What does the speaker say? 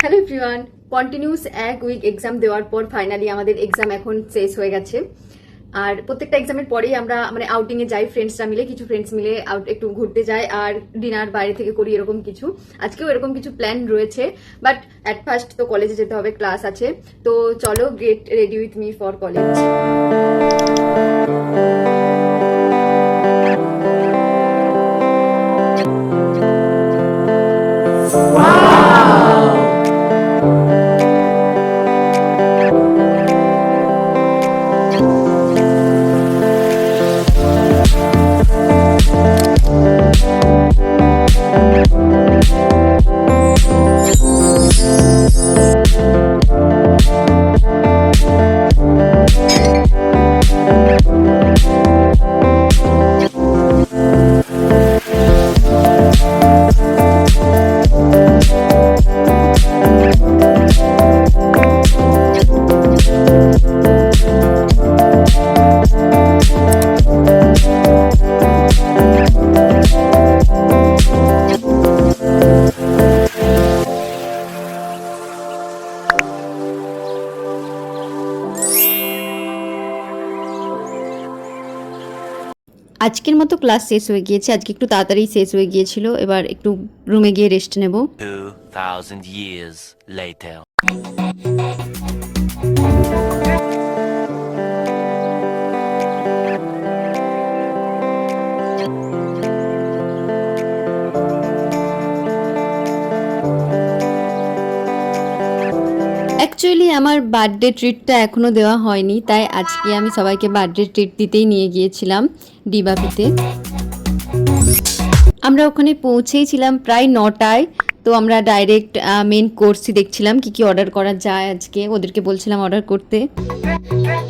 Hello everyone, continuous এক week exam দেওয়ার পর ফাইনালি আমাদের এক্সাম এখন শেষ হয়ে গেছে। আর প্রত্যেকটা এক্সামের পরেই আমরা আউটিং এ যাই, ফ্রেন্ডসরা মিলে, কিছু ফ্রেন্ডস মিলে একটু ঘুরতে যাই আর ডিনার বাইরে থেকে করি, এরকম কিছু। আজকেও এরকম কিছু প্ল্যান রয়েছে, বাট অ্যাট ফার্স্ট তো কলেজে যেতে হবে, ক্লাস আছে। তো চলো, get ready with me for college. আজকের মতো ক্লাস শেষ হয়ে গিয়েছে, আজকে একটু তাড়াতাড়ি শেষ হয়ে গিয়েছিল। এবার একটু রুমে গিয়ে রেস্ট নেব। 2000 years later. অ্যাকচুয়ালি আমার বার্থডে ট্রিটটা এখনও দেওয়া হয়নি, তাই আজকে আমি সবাইকে বার্থডে ট্রিট দিতেই নিয়ে গিয়েছিলাম ডিবাপিতে। আমরা ওখানে পৌঁছেইছিলাম প্রায় 9টায়। তো আমরা ডাইরেক্ট মেন কোর্সই দেখছিলাম কি কি অর্ডার করা যায়। আজকে ওদেরকে বলছিলাম অর্ডার করতে।